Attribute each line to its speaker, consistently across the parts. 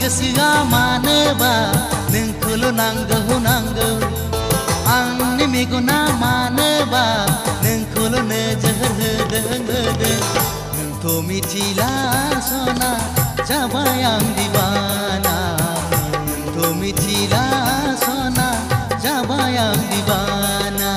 Speaker 1: गोसोआ मानोबा नोंखौल' नांगौ नांगौ आंनि मेगना मानोबा नोंखौल' नोजोर होदों नोंथ' मिथिला सना जाबाय आं दिवाना नोंथ' मिथिला सना जाबाय आं दिवाना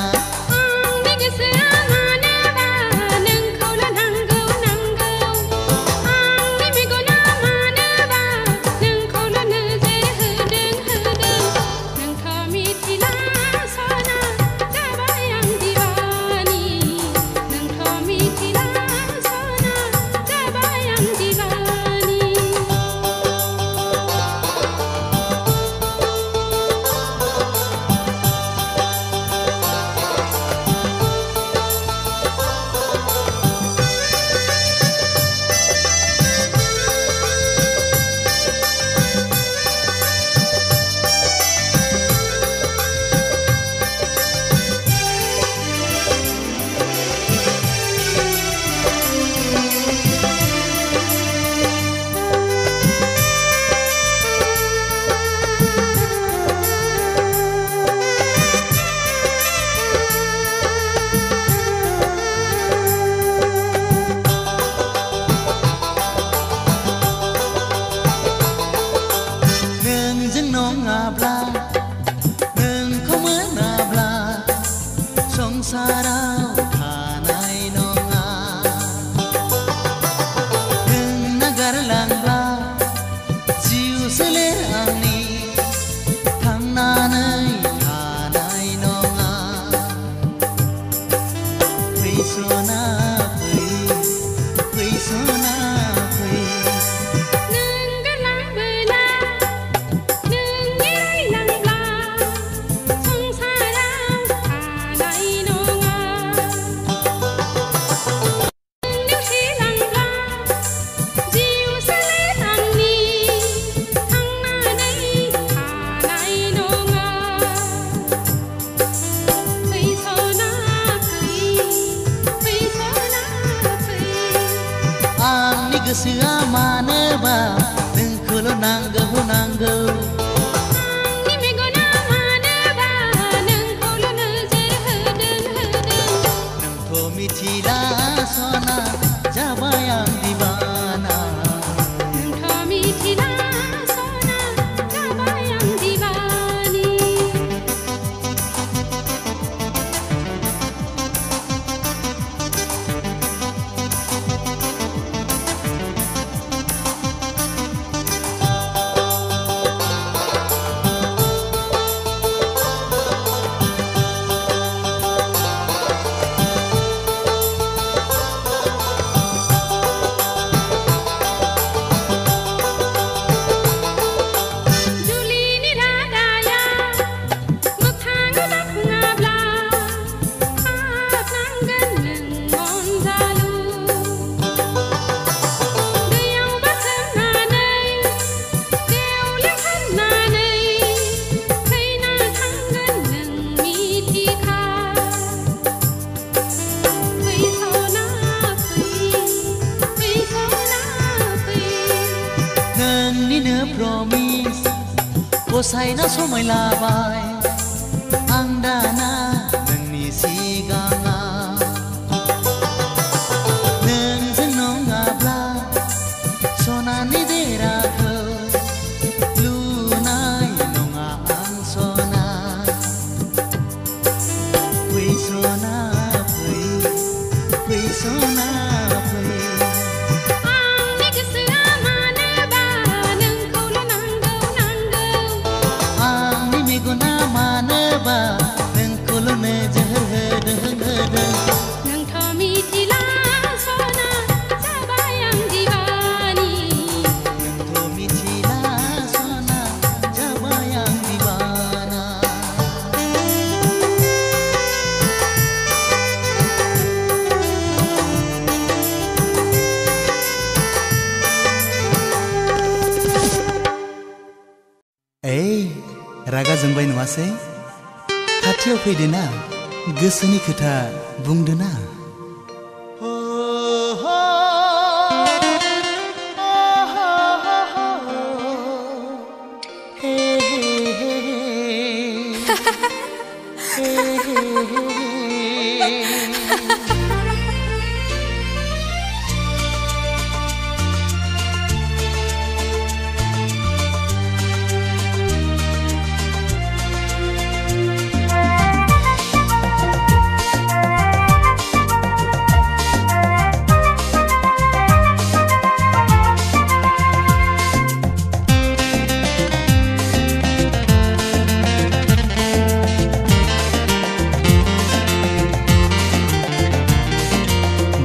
Speaker 1: गोसोआ मानोबा नोंखौल' नांगौ नांगौ
Speaker 2: आंनि मेगना मानोबा नोंखौल' नोजोर होदों
Speaker 1: नोंथ' मिथिला सना जाबाय आं दिवाना
Speaker 2: नोंथ' मिथिला सना जाबाय आं दिवानी
Speaker 1: गसाइना समाय लाबाय आं दाना नोंनि सिगाङाव नोंजों नङाब्ला सनानि देराखौ लुनाय नङा आं सना फै सना फै सना नोंखौल' नोजोर होदों
Speaker 2: नोंथ' मिथिला सना जाबाय आं दिवानी
Speaker 1: नोंथ' मिथिला सना जाबाय आं दिवाना रागा जोंबाय नङासै खाथियाव फैदोना गोसोनि खोथा बुंदोना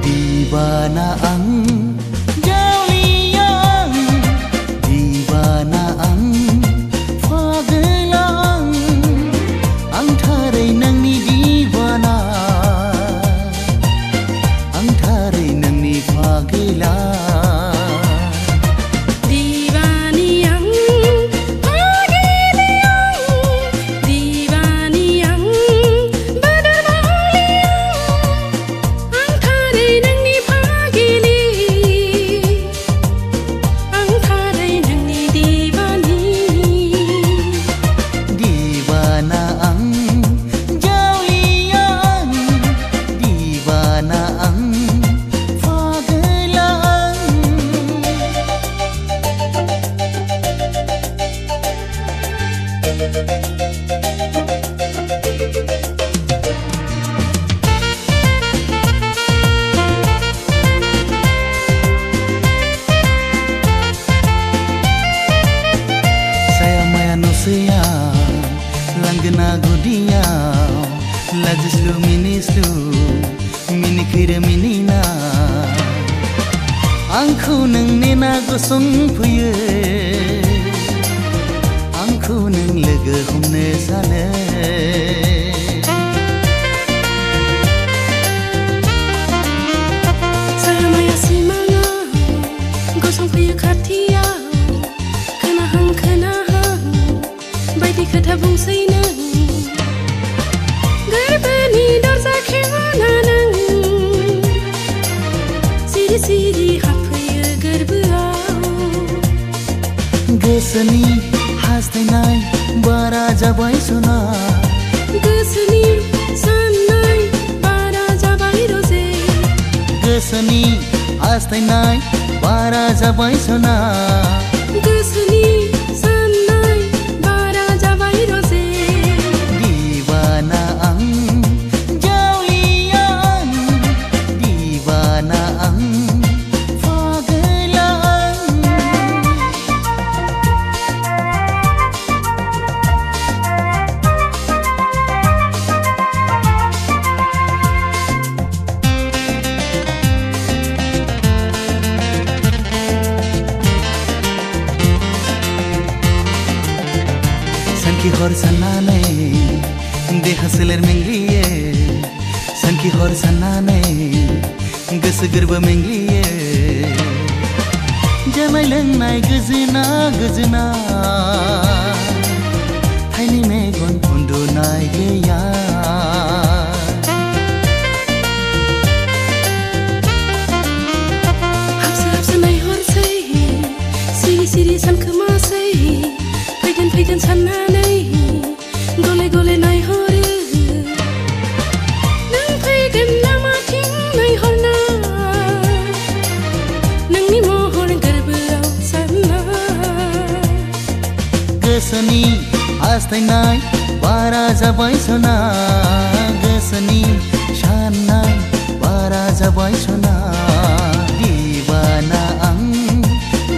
Speaker 1: Divana ang jauliang, divana ang fagelang, ang taray nang ni divana, ang taray nang ni fagelang. Langgana gudia, lajislu minislu, minikira minina. Angku nang nena gosong puye, angku nang lega humne sane.
Speaker 2: Saya maya simanga, gosong puye katia, kenahang baiti kata bungsina. Gerbani dorza khemana nang, siri siri hapaya gerbuau.
Speaker 1: Gesani hastinai bara jabai suna,
Speaker 2: gesani sanai bara jabai roze,
Speaker 1: gesani hastinai bara jabai suna,
Speaker 2: gesani sanai bara jabai roze.
Speaker 1: Divana ang jaulian, divana ang fagelang. Sanki hor sanane de haseler mengliye, sanki hor sanane gas garba mengliye. Janai lengnai gazina gazina, haini megon undunai geya.
Speaker 2: Hapsa hapsa nai hor say, siri siri san kemasay, pegan pegan sananay, gole gole nai hor. Nang pegan nama ting nai hor na, nang ni mohor gerbeau sana.
Speaker 1: Gesani hastinai bara jabai sona, gesani shanai bara jabai sona. Divana ang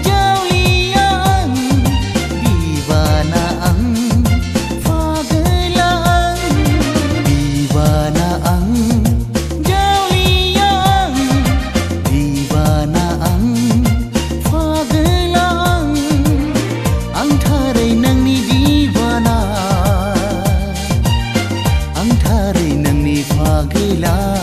Speaker 1: jaulian, divana ang fagelang, divana ang jaulian, divana ang fagelang, ang taray nang ni divana, ang taray nang ni fagelang.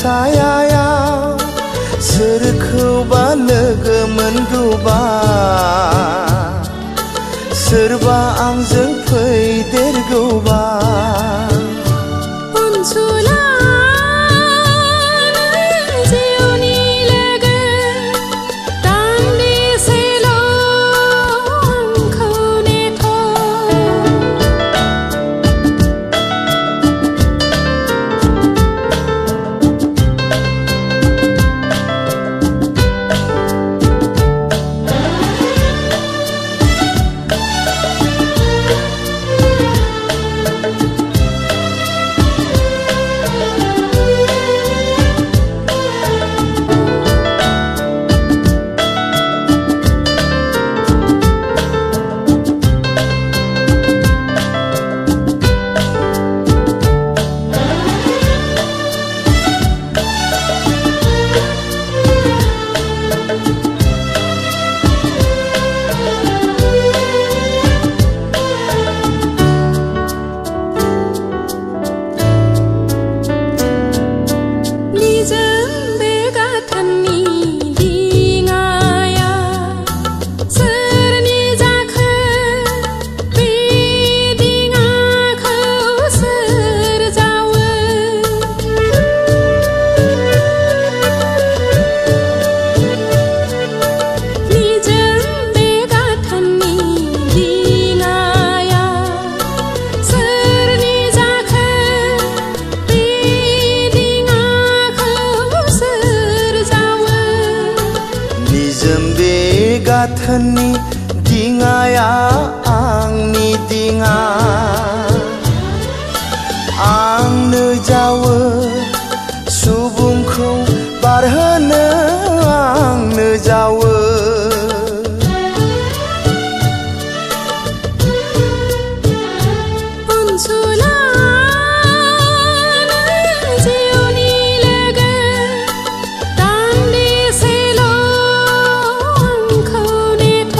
Speaker 1: सायायाव सोरखौबा logo मोनगौबा सोरबा आंजों फैदेरगौबा गाथोननि दिङाया आंनि दिङा आंनो जावो सुबुंखौ बारहोनो आंनो जावो
Speaker 2: दान्दिसेल' आंखौ नेथ'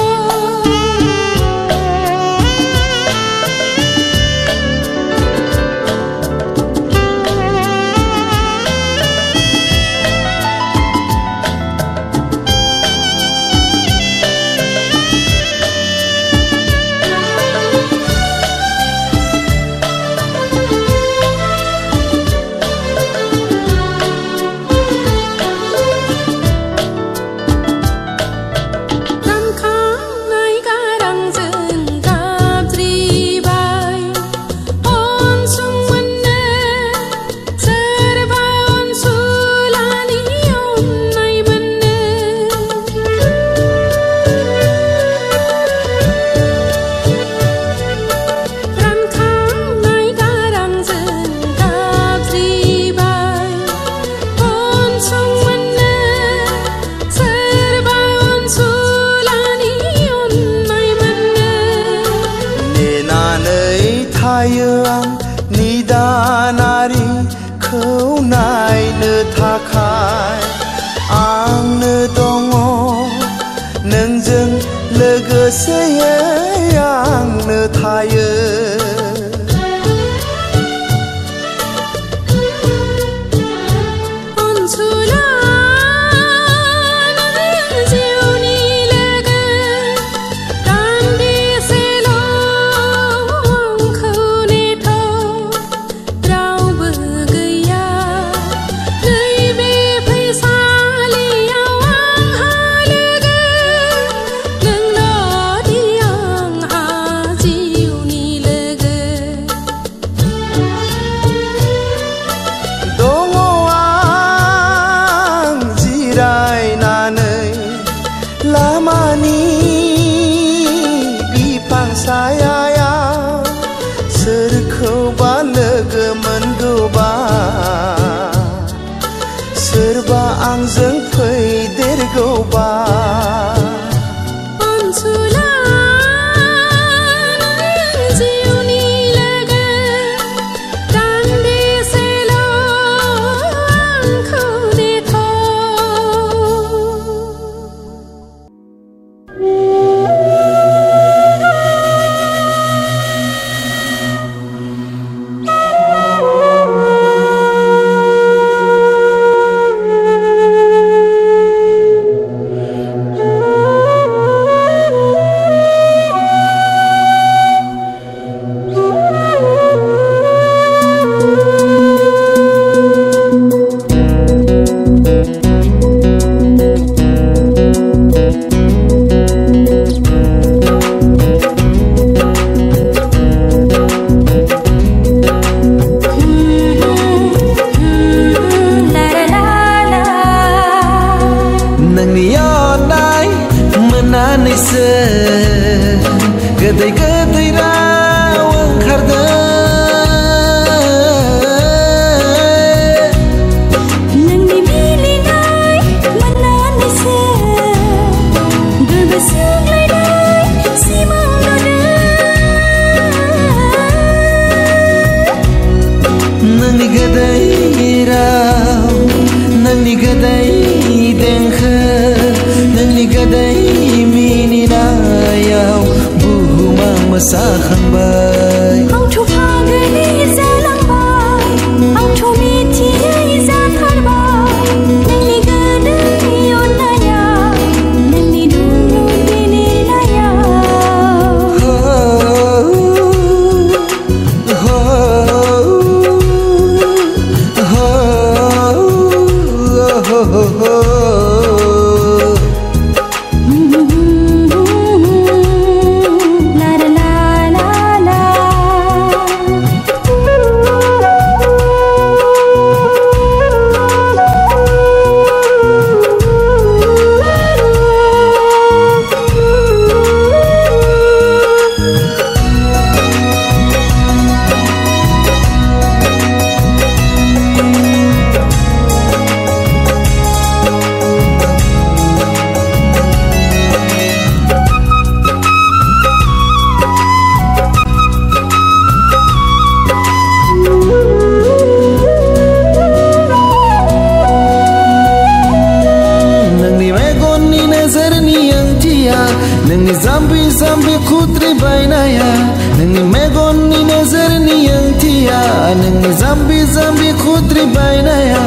Speaker 1: goदै goदै राव ओंखारदों
Speaker 2: नोंनि मिलिनाय मोननानैसो गोरबो सुग्लायनाय सिमां नुदों
Speaker 1: नोंनि गोदै राव नोंनि गोदै देंखो नोंनि गोदै मिनिनायाव बुहुमा मोसाखांबाय
Speaker 2: आंथ' फागोलि जालांबाय आंथ' मिथियै जाथारबाय नोंनि गोदै अननाया नोंनि दुलुर बिलिरनायाव नोंनि जाम्बि जाम्बि खुद्रि बायनाया नोंनि मेगननि नोजोरनि ओंथिया नोंनि जाम्बि जाम्बि खुद्रि बायनाया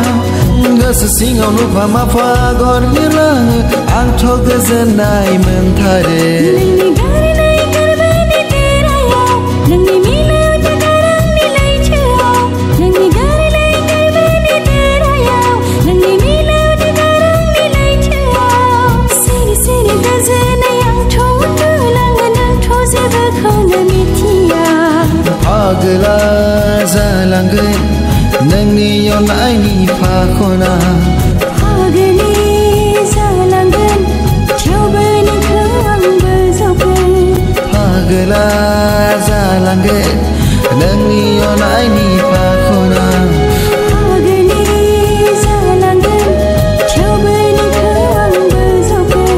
Speaker 2: गोसो सिङाव नुफा माफा आगर बिरलाङो आंथ' गोजोननाय मोनथारो नोंनि गारनाय गोरबोनि तेरायाव नोंनि मिलौदो गारांनि लैथोआव नोंनि गारनाय गोरबोनि तेरायाव नोंनि मिलौदो गारांनि लैथोआव सिरि सिरि गोजोनै आंथ' उन्दुलाङो नोंथ' जेबोखौनो मिथिया
Speaker 1: पागला जालांगोन नोंनि अननायनि फाखना
Speaker 2: पागलि जालांगोन थेवबो नोंखौ आंबो जगोन
Speaker 1: पागला जालांगोन नोंनि अननायनि फाखना
Speaker 2: पागलि जालांगोन थेवबो नोंखौ आंबो जगोन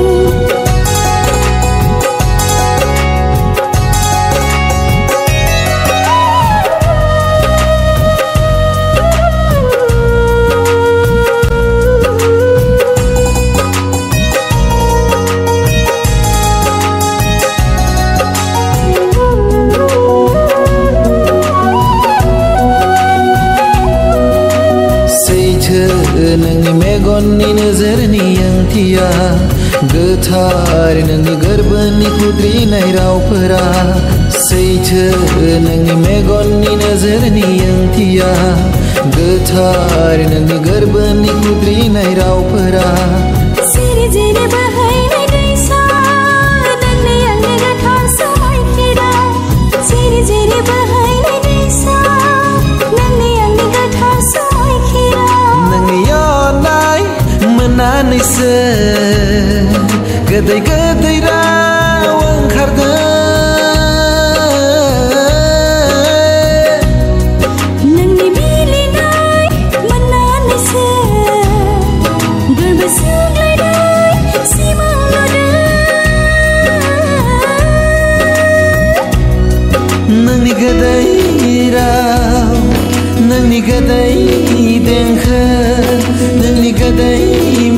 Speaker 1: नोंनि मेगननि नोजोरनि ओंथिया गोथार नोंनि गोरबोनि खुद्रिनाय रावफोरा सैथो नोंनि मेगननि नोजोरनि ओंथिया गोथार नोंनि गोरबोनि खुद्रिनाय रावफोरा
Speaker 2: सिरि जिरि बोहैनाय दैसा नोंनि आंनि गोथार समायखिरा सिरि जिरि बोहैनाय दैसा नोंनि आंनि गोथार समायखिरा
Speaker 1: नोंनि अननाय मोननानैसो गोदै गोदै राव ओंखारदों
Speaker 2: नोंनि मिलिनाय मोननानैसो गोरबो सुग्लायनाय सिमां नुदों
Speaker 1: नोंनि गोदै राव नोंनि गोदै देंखो नोंनि गोदै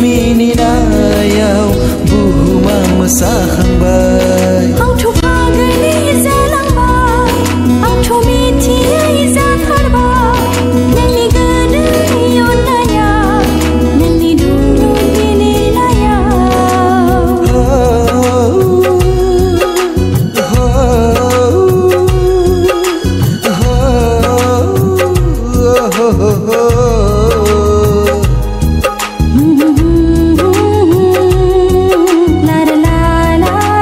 Speaker 1: मिनिनायाव बुहुमा मोसाखांबाय
Speaker 2: आंथ' फागोलि जालांबाय आंथ' मिथियै जाथारबाय नोंनि गोदै अननाया नोंनि दुलुर बिलिरनायाव la la la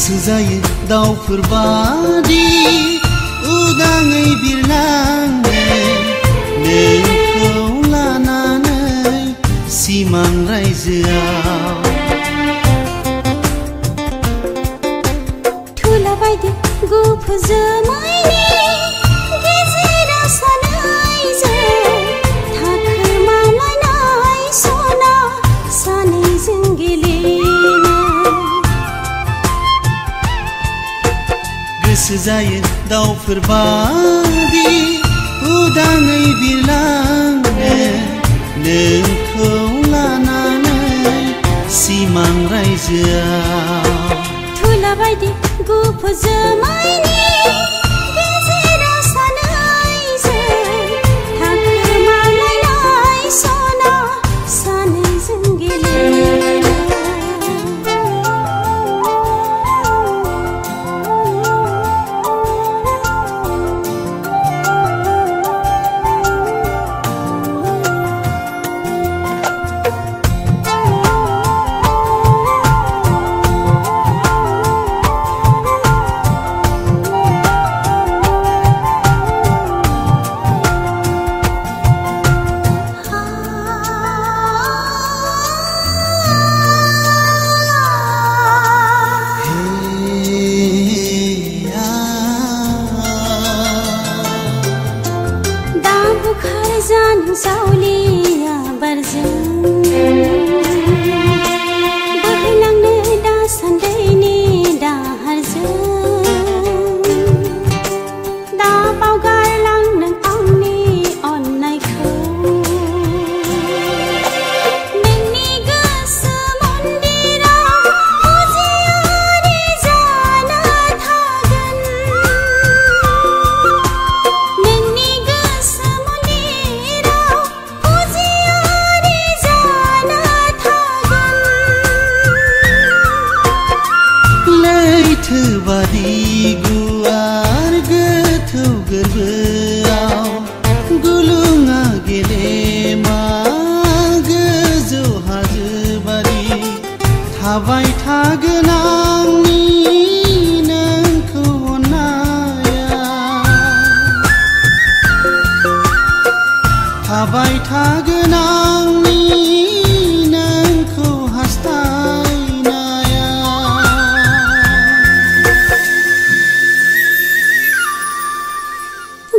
Speaker 1: गोसो जायो दाउफोर बादि उदाङै बिरलांनो नोंखौ लानानै सिमां रायजोआव
Speaker 3: थुला बायदि गुफुर जोमैनि गेजेराव सानैजों थाखोमालायनाय सना सानैजों गेलेनो
Speaker 1: गोसो जायो दाउफोर बादि उदाङै बिरलांनो नोंखौ लानानै सिमां रायजोआव
Speaker 3: थुला बायदि गुफुर जोमैनि गेजेराव सानैजों थाखोमालायनाय सना सानैजों गेलेनो सावलिया बारजों बोहैलांनो दासान्दैनि दाहारजों दा बावगारलां नों आंनि अननायखौ नोंनि गोसो मन्दिराव फुजियारि जाना थागोन नोंनि गोसो
Speaker 1: लैथोबादि गुवार गोथौ गोरबोआव गुलुङा गेलेमा गोजौ हाजोबादि थाबाय थागोन आंनि नोंखौ अननाया थाबाय थागोन आंनि नोंखौ हास्थायनाया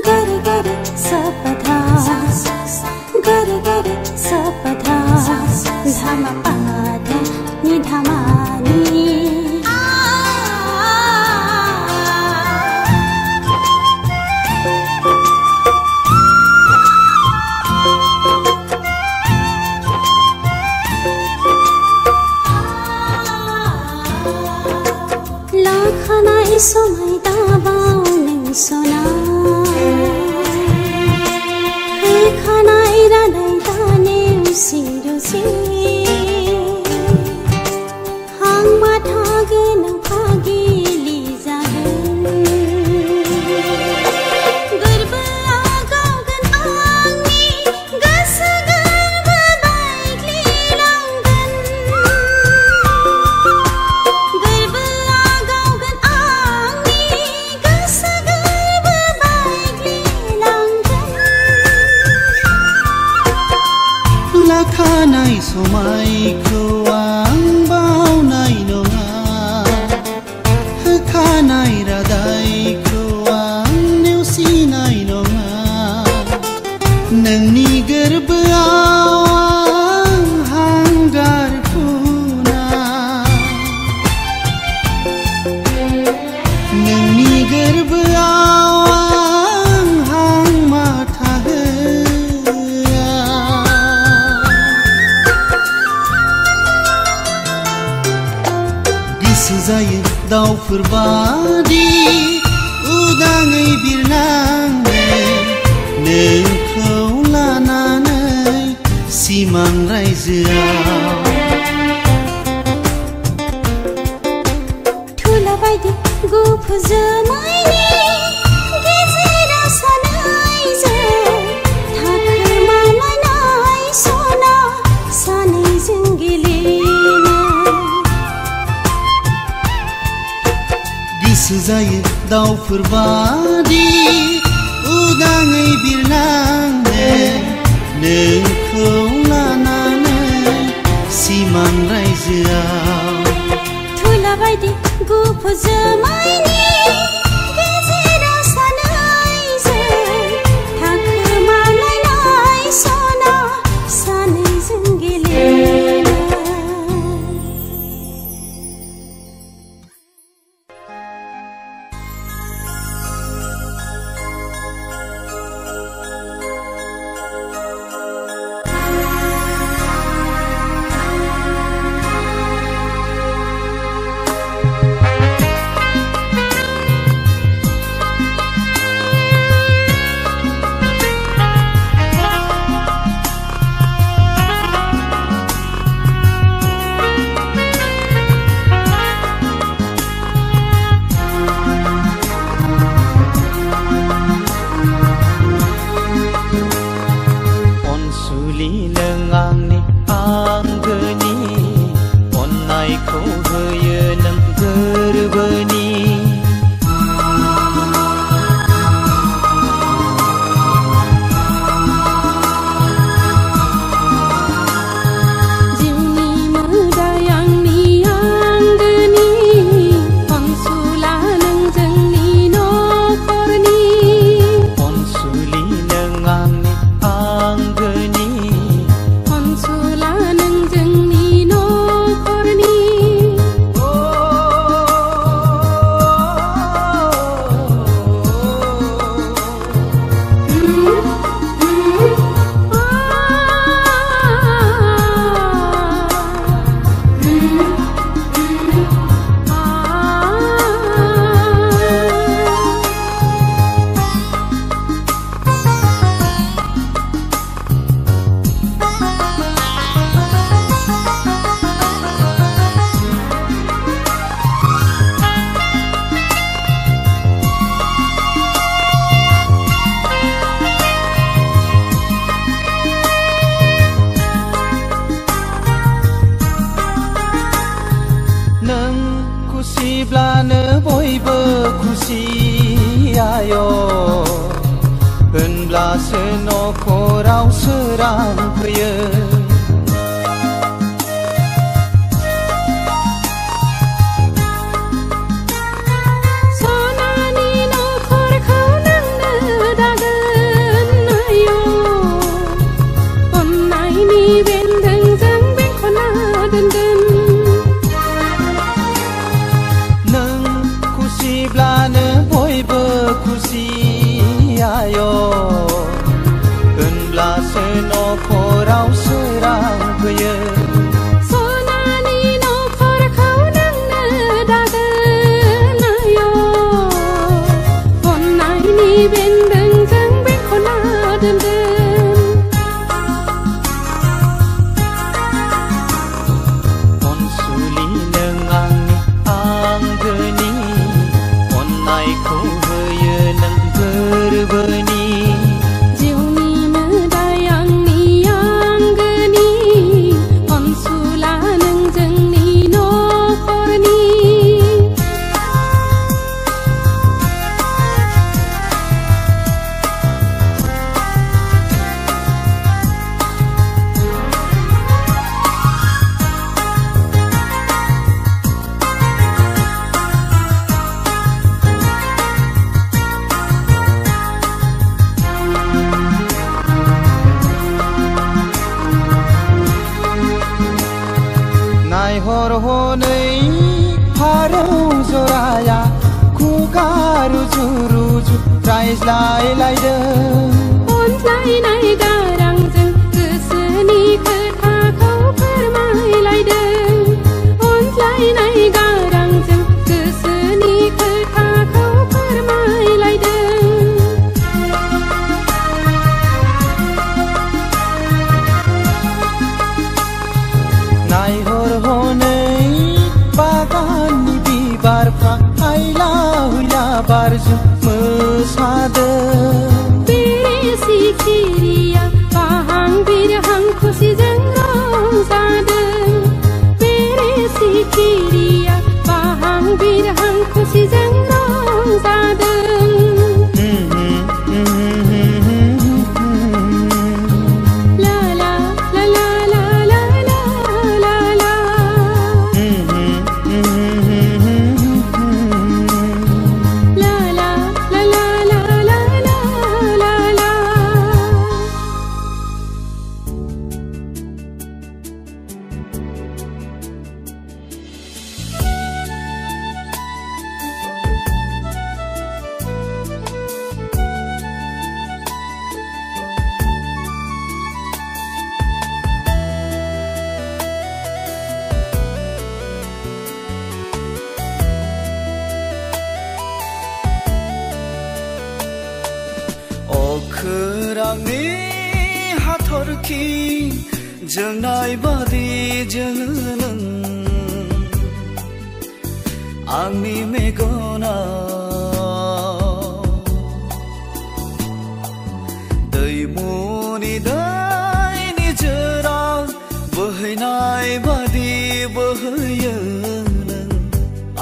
Speaker 3: गरे गरे सपधा गरे गरे सपधा धामा पाध नि धामानि लाखानाय समाय दाबाव नों सना होखानाय रादाय दानेवसि रुसि हां माथा गोनां फागिलि जागोन गोरबोआ गावगोन आंनि गोसो गोरबो बायग्लिलांगोन गोरबोआ गावगोन आंनि गोसो गोरबो बायग्लिलांगोन
Speaker 1: लाखानाय समायखौ आं बावनाय नङा होखानाय रादायखौ आं नेवसिनाय नङा नोंनि गोरबोआव आं हांगार फुना नोंनि गोरबोआव आं हां माथा होआ गोसो जायो दाउफोर बादि उदाङै बिरलांनो नोंखौ लानानै सिमां रायजोआव
Speaker 3: थुला बायदि गुफुर जोमैनि गेजेराव सानैजों थाखोमालायनाय सना सानैजों गेलेनो
Speaker 1: गोसो जायो दाउफोर बादि उदाङै बिरलांनो नोंखौ लानानै सिमां रायजोआव
Speaker 3: थुला बायदि गुफुर जोमैनि गेजेराव सानैजों थाखोमालायनाय सना सानैजों गेलेनाय
Speaker 4: खुसिब्लानो बयबो खुसि आय' होनब्लासो न'खराव सोरां फैयो
Speaker 2: सनानि न'खरखौ नोंनो दागोन आय' अननायनि बेन्दोंजों बेंखनना दोनगोन
Speaker 4: खुसिब्लानो बयबो खुसि आय' होनब्लासो न'खराव सोरां फैयो
Speaker 2: सनानि न'खरखौ नोंनो दागोन आय' अननायनि बेन्दोंजों बेंखनना दोनगोन
Speaker 4: अनसुलि नों आंनि आंगोनि अननायखौ होयो नों गोरबोनि
Speaker 2: जिउनि मोदाय आंनि आंगोनि अनसुला नों जोंनि न'खरनि
Speaker 4: नायहर हनै फारौ जराया खुगा रुजु रुजु रायज्लायलायदों
Speaker 2: अनज्लायनाय गारांजों गोसोनि खोथाखौ फोरमायलायदों अनज्लायनाय गारांजों गोसोनि खोथाखौ फोरमायलायदों
Speaker 4: नायहर हनै बागाननि बिबारफ्रा हायला हुइला बारजों मोसादों
Speaker 2: बेरे सिखिरिया बाहां बिरहां खुसिजों रंजादों बेरे सिखिरिया बाहां बिरहां खुसिजों
Speaker 5: अखोरांनि हाथरखि जोंनाय बादि जोङो नों आंनि मेगनाव दैमुनि दैनि जोरा बोहैनाय बादि बोहैयो नों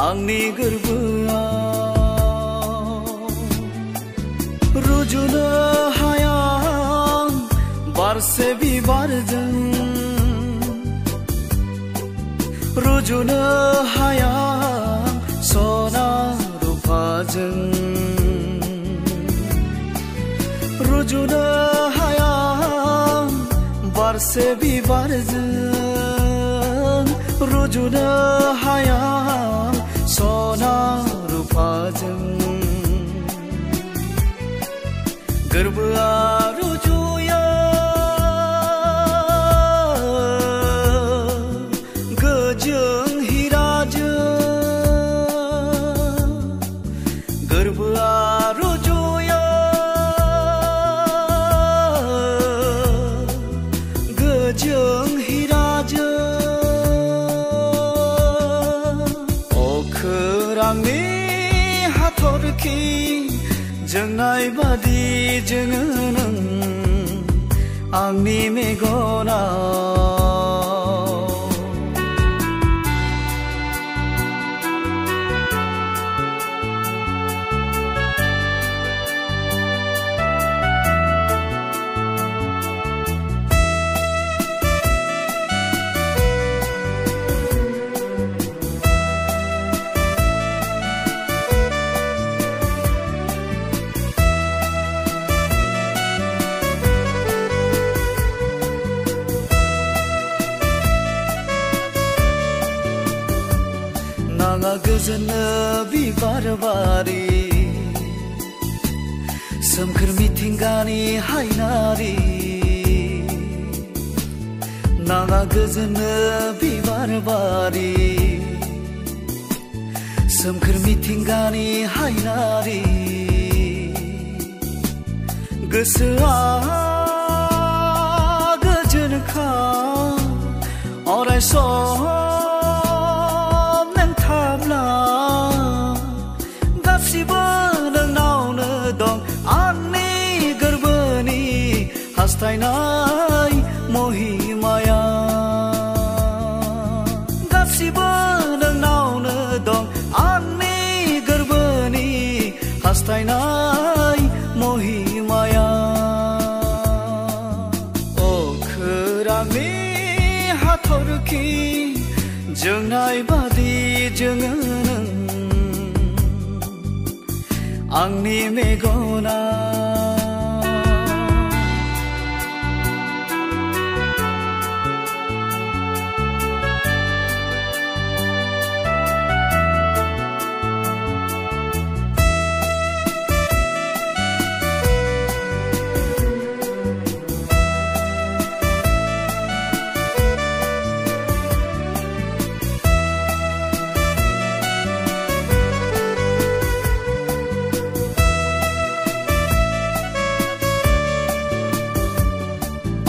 Speaker 5: आंनि गोरबोआव रुजुनो हाया बारसे बिबारजों रुजुनो हाया सना रुफाजों रुजुनो हाया बारसे बिबारजों रुजुनो हाया सना रुफाजों गोरबोआ रुजुयो गोजों हिराजों गोरबोआ रुजुयो गोजों हिराजों अखोरांनि हाथरखि जोंनाय बादि जोङो नों आंनि मेगनाव नाङा गोजोनो बिबार बारि सोमखोर मिथिंगानि हायनारि नाङा गोजोनो बिबार बारि सोमखोर मिथिंगानि हायनारि गोसोआ गोजोनखा अराय सम गासिबो नोंनावनो दं आंनि गोरबोनि हास्थायनाय महिमाया गासिबो नोंनावनो दं आंनि गोरबोनि हास्थायनाय महिमाया अखोरांनि हाथरखि जोंनाय बादि जोङो नों आंनि मेगनाव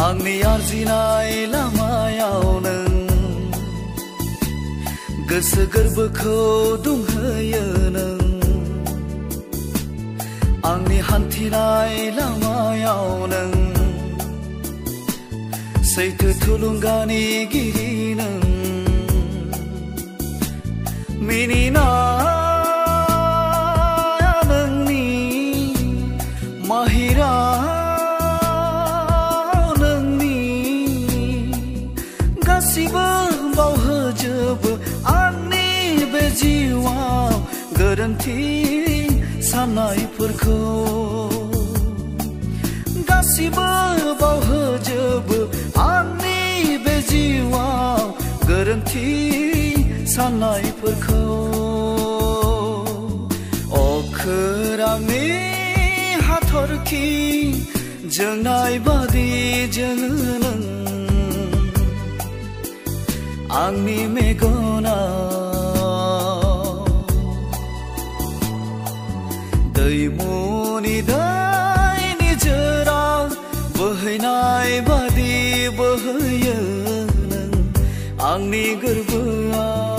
Speaker 5: आंनि आरजिनाय लामायाव नों गोसो गोरबोखौ दुंहोयो नों आंनि हान्थिनाय लामायाव नों सैथो थुलुंगानि गिरि नों मिनिनाया नोंनि माहिरा गासिबो बावहोजोबो आंनि बे जिउआव गोरोन्थि साननायफोरखौ गासिबो बावहोजोबो आंनि बे जिउआव गोरोन्थि साननायफोरखौ अखोरांनि हाथरखि जोंनाय बादि जोङो नों आंनि मेगनाव दैमुनि दैनि जोरा दै बादि बोहैयो नों आंनि गोरबोआव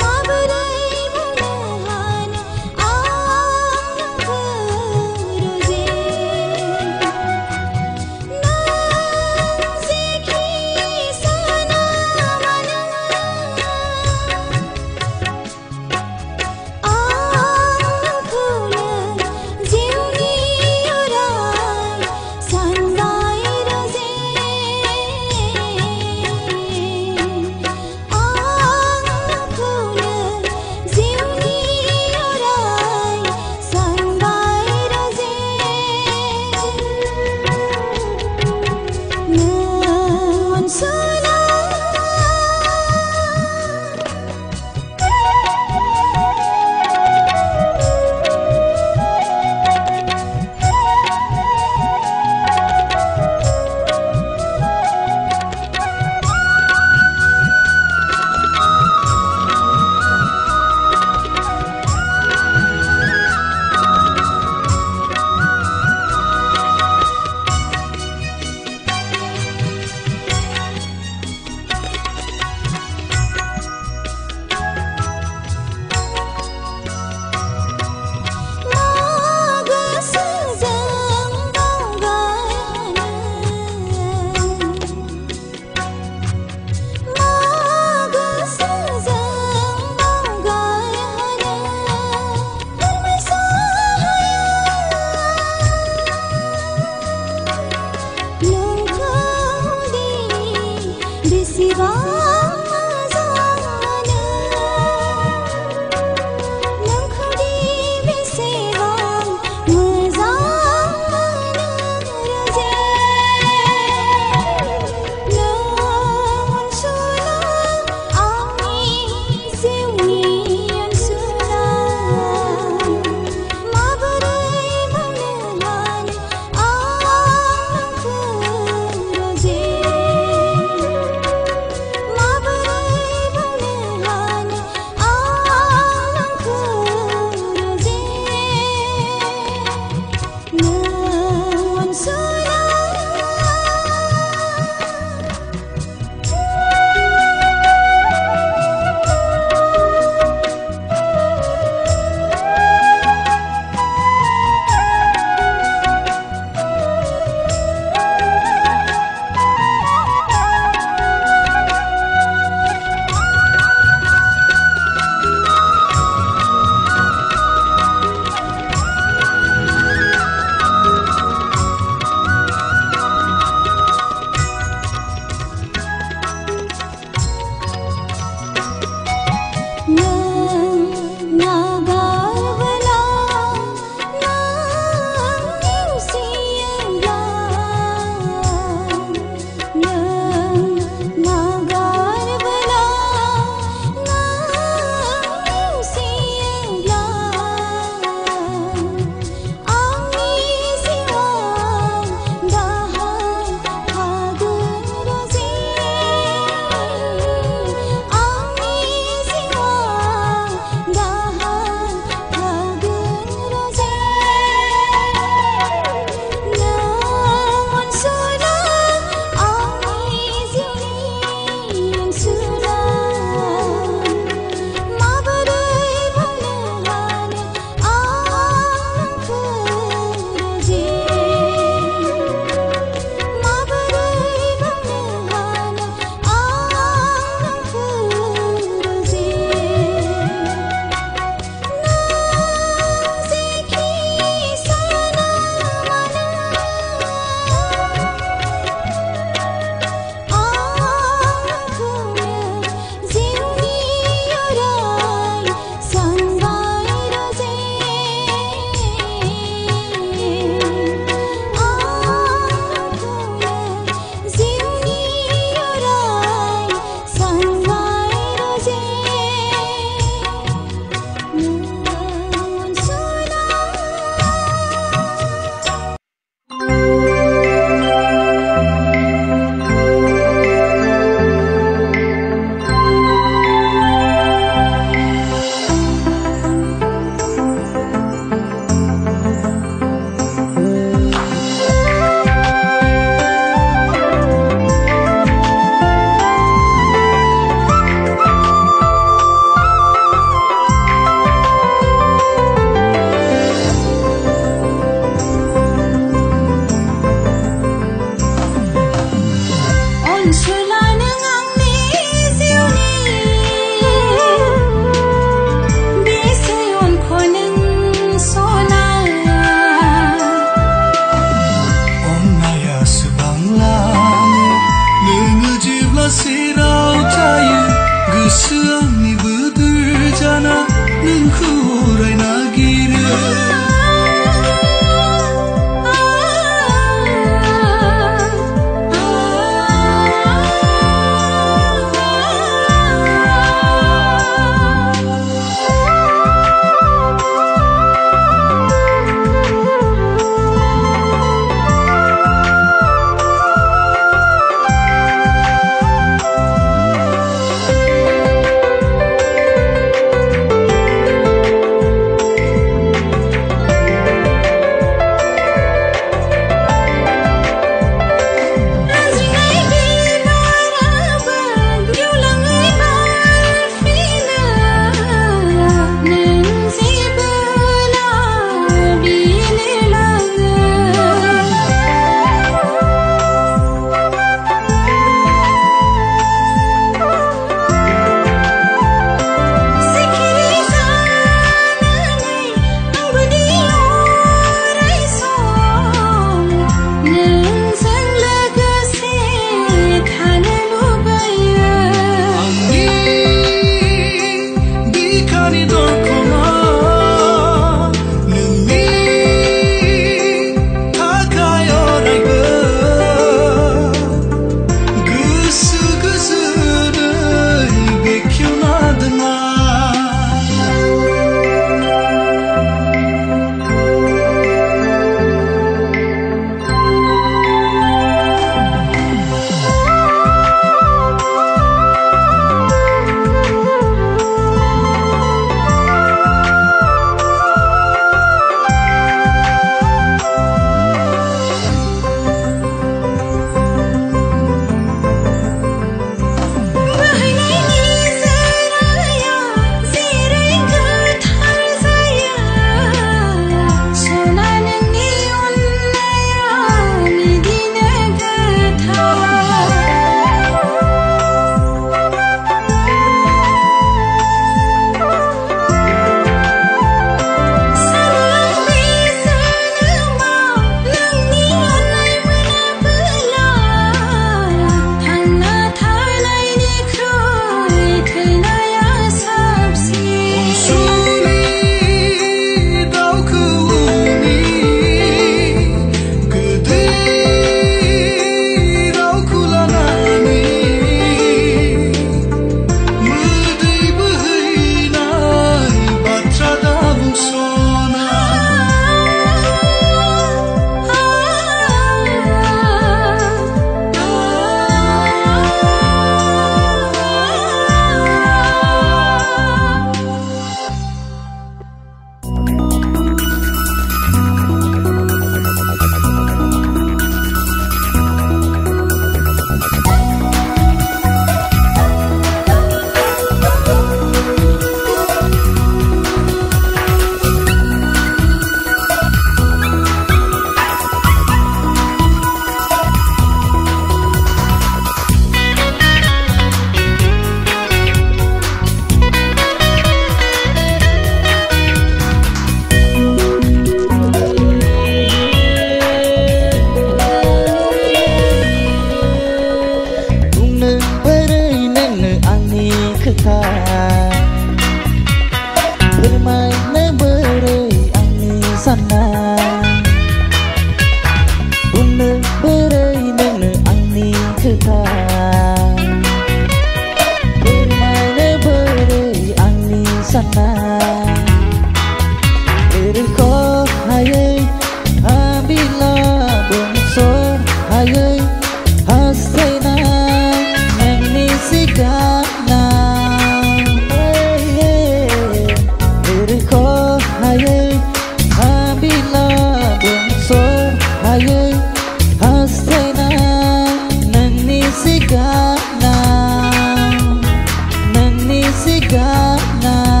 Speaker 1: sigana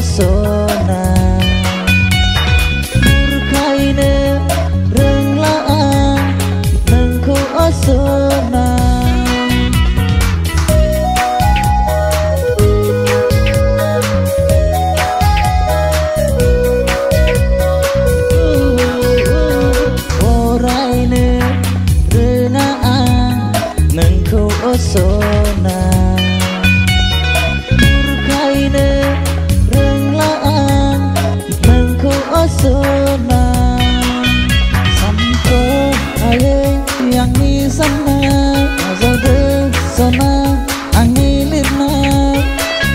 Speaker 1: sona murkaine renglaan nengko sona oraine renaan nengko sona murkaine sona sampo aye yang ni sana azade sona angilina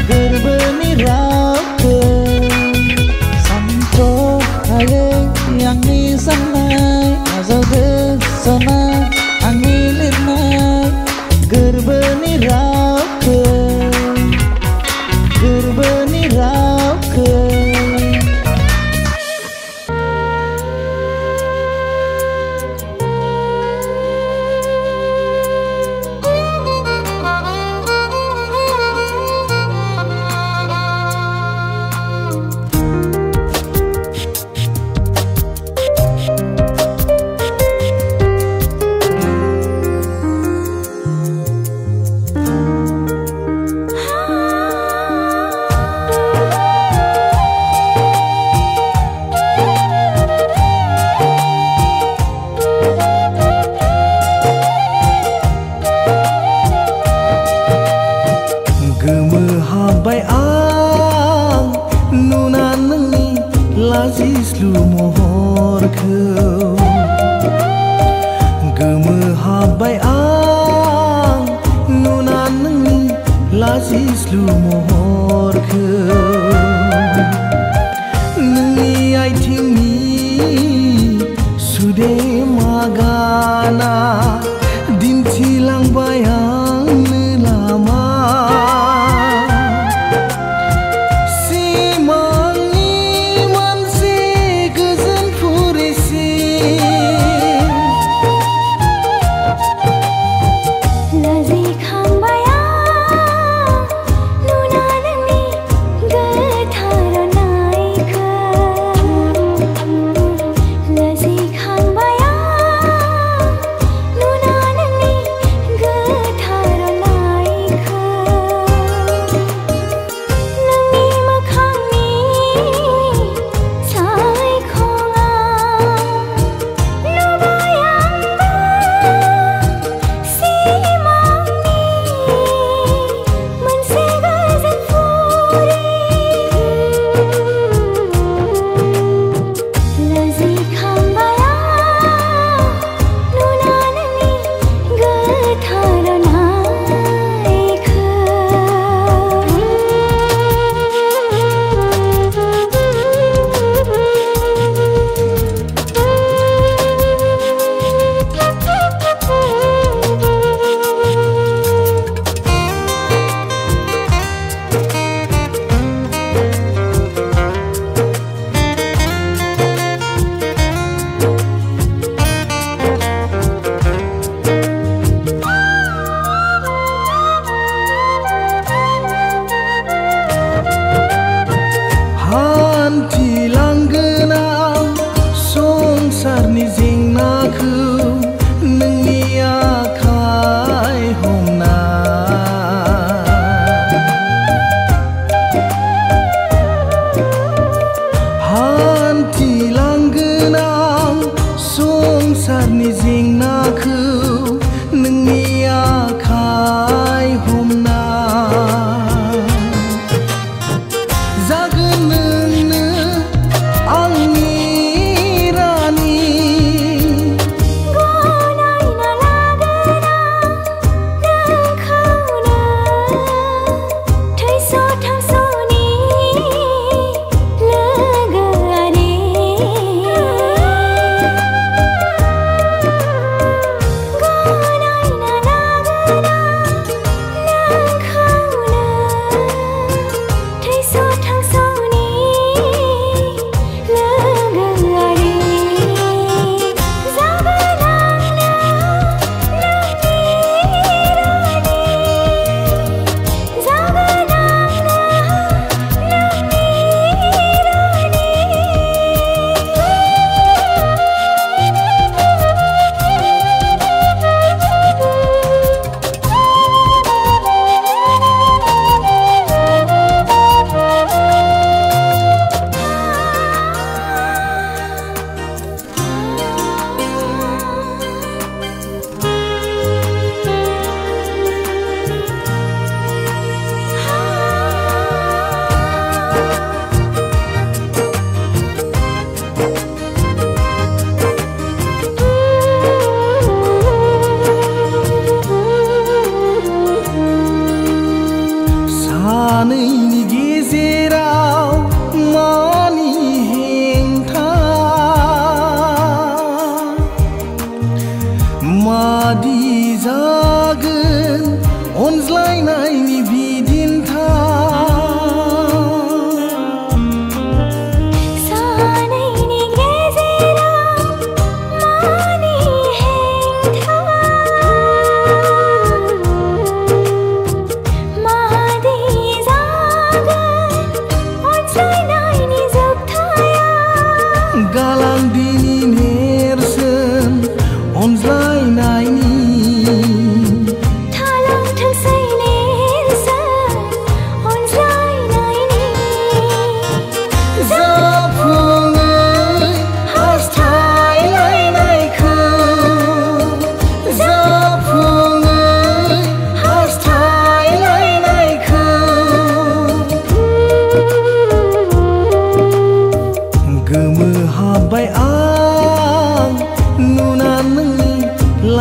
Speaker 1: gerbeni rake sampo aye yang ni sana azade sona angilina gerbeni rake gerbeni rake
Speaker 5: Gomohaबबाय आं नुना नोंनि लाजिस्लु महरखौ गोमोहाबबाय आं नुना नोंनि लाजिस्लु महरखौ नोंनि आथिंनि सुदेमा गाना दिन्थिलांबाय आंनो लामा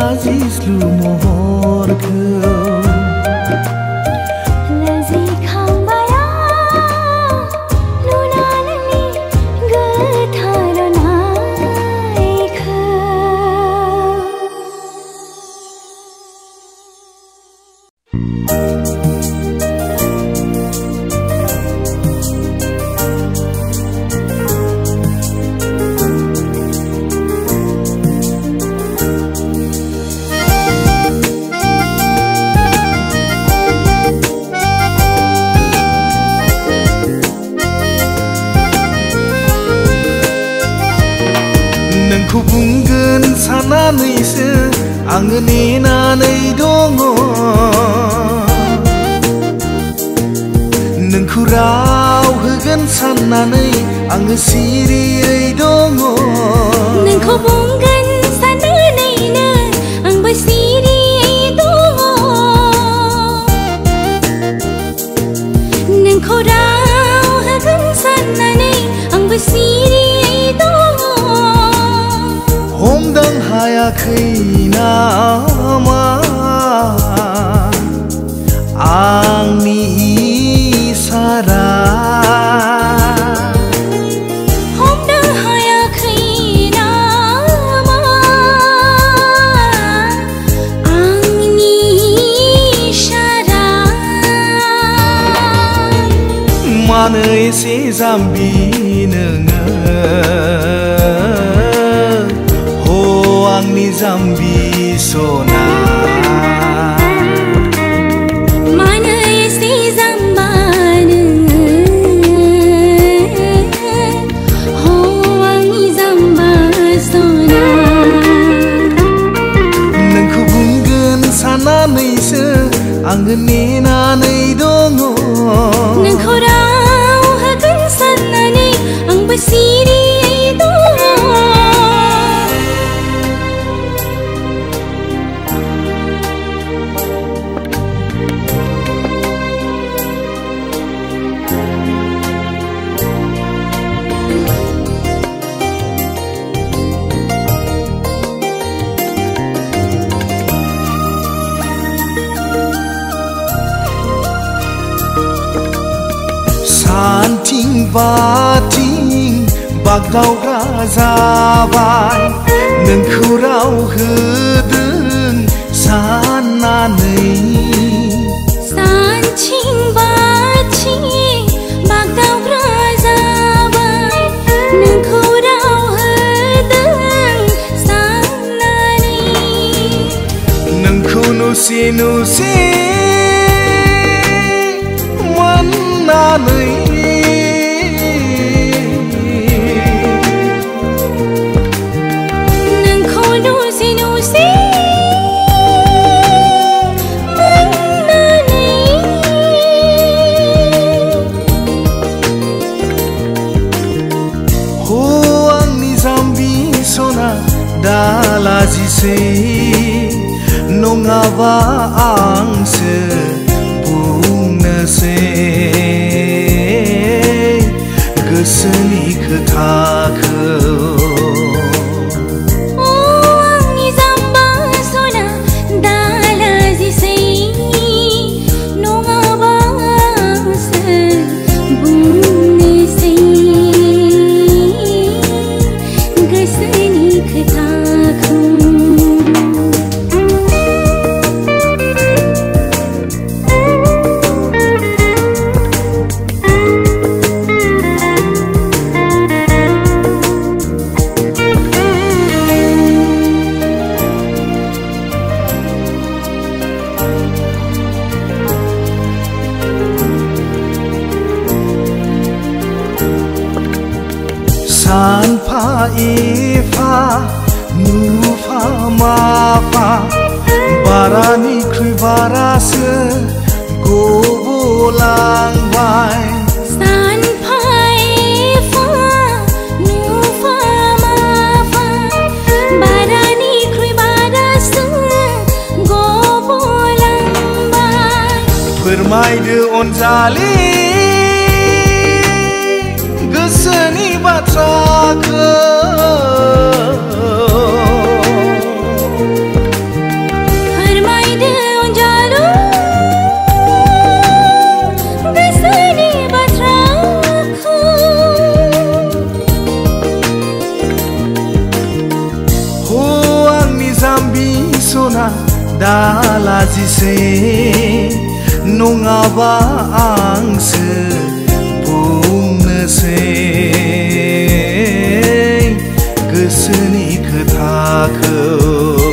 Speaker 5: लाजिस्लु महरखौ नोंखौ बुंगोन साननानैसो आङो नेनानै दङ नोंखौ राव होगोन साननानै आङो सिरियै दङ
Speaker 3: नोंखौ बुंगोन साननानैनो आंबो सिरियै दङ नोंखौ राव होगोन साननानै आंबो सिरियै दङ
Speaker 5: हमदां हायाखै नामा आंनि इसारा
Speaker 3: हमदां हायाखै नामा आंनि इसारा
Speaker 5: मानो एसे जाम्बि नोङो आंनि जाम्बि सना
Speaker 3: मानो एसे जाम्बा नोङो हो आंनि जाम्बा सना
Speaker 5: नोंखौ बुंगोन साननानैसो आङो नेनानै दङ
Speaker 3: नोंखौ राव होगोन साननानै आंबो सिरियै दङ
Speaker 5: सानथिं बाथिं बागदावग्रा जाबाय नोंखौ राव होदों साननानै
Speaker 3: सानथिं बाथिं बागदावग्रा जाबाय नोंखौ राव होदों साननानै
Speaker 5: नोंखौ नुसे नुसे मोननानै
Speaker 3: नोंखौ नुसे नुसे मोननानै
Speaker 5: हो आंनि जाम्बि सना दालाजिसै नङाबा आंसो बुंनोसै गोसोनि खोथाखौ
Speaker 3: आंनि जाम्बा सना दालाजिसै नङाबा आंसो बुंनोसै गोसोनि खोथाखौ
Speaker 5: सानफा एफा नुफा माफा बारानिख्रुइ बारासो गबलांबाय
Speaker 3: सानफा एफा नुफा माफा बारानिख्रुइ बारासो गबलांबाय
Speaker 5: फोरमायदो अनजालि गोसोनि बाथ्राखौ दा लाजिसै नङाबा आंसो बुंनोसै गोसोनि खोथाखौ